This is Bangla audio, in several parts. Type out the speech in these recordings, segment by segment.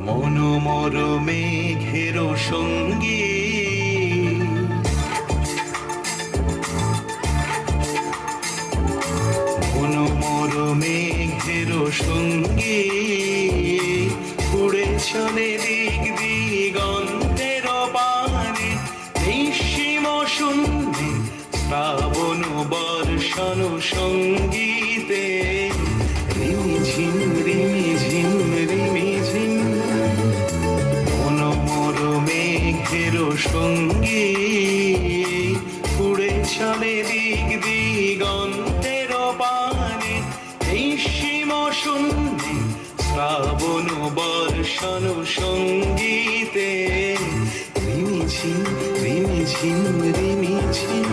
মনোমর মেঘের সঙ্গী মনোমর মেঘের সঙ্গী উড়ে চলে দিক দিগন্তের পানে নিঃসীম শূন্যে শ্রাবণ বর্ষণ সঙ্গীতে রিমিঝিম রিমিঝিম রিমিঝিম মনোমর মেঘের সঙ্গী উড়ে চলে দিক দিগন্তের পানে নিঃসীম শূন্যে শ্রাবণ বর্ষণ সঙ্গীতে রিমিঝিম রিমিঝিম রিমিঝিম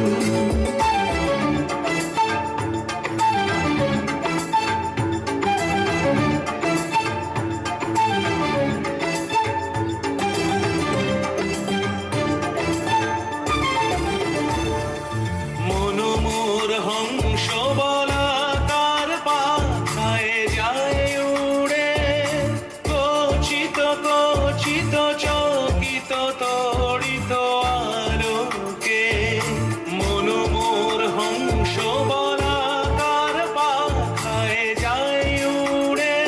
মনোমর হংস বলাকার পাখায় যায় উড়ে কচিত কচিত চকিত তড়িত আলোকে মনোমর হংস বলাকার পাখায় যায় উড়ে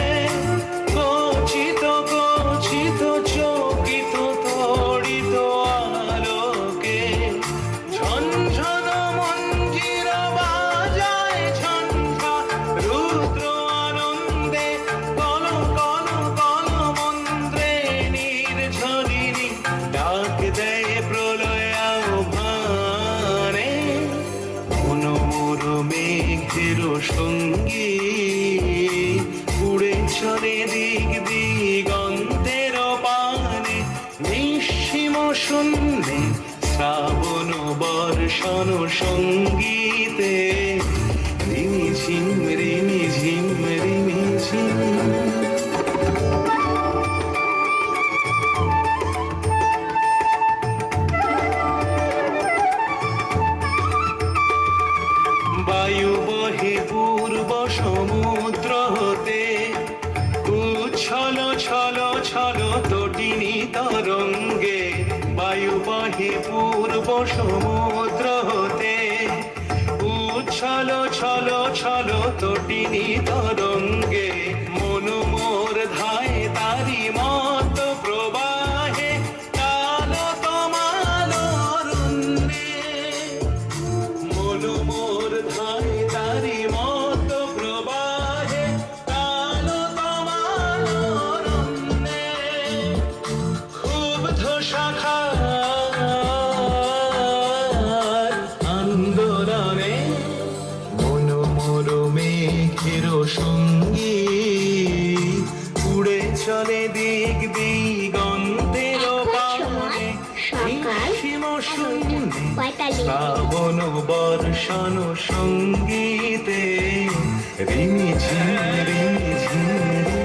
কচিত কচিত চকিত তড়িত আলোকে ঝনঝন মঞ্জির বাজায় ঝঞ্ঝা রুদ্র আনন্দে কল কল কল মন্ত্রে নির্ঝরিণী ডাক দেয় প্রলয় আহ্বানে মনোমর মেঘের সঙ্গী উড়ে চলে দিক দিগন্তের পানে নিঃসীম শূন্যে শ্রাবণ বর্ষণ সঙ্গীতে রিমিঝিম রিমিঝিম রিমিঝিম বায়ু বহে পূর্ব সমুদ্র হতে উচ্ছল ছল ছল তটিনী তরঙ্গে বায়ু বহে পূর্ব সমুদ্র হতে উচ্ছল ছল ছল তটিনী তরঙ্গে মনোমর ধায় তারি মত প্রবাহে কাল তমাল অরণ্যে মনোমর ধায় তারি মত প্রবাহে কাল তমাল অরণ্যে ক্ষুব্ধ শাখার আন্দোলনে মনোমর মেঘের সঙ্গী উড়ে চলে দিক দিগন্তের পানে নিঃসীম শূন্যে শ্রাবণ বর্ষণ সঙ্গীতে রিমিঝিম রিমিঝিম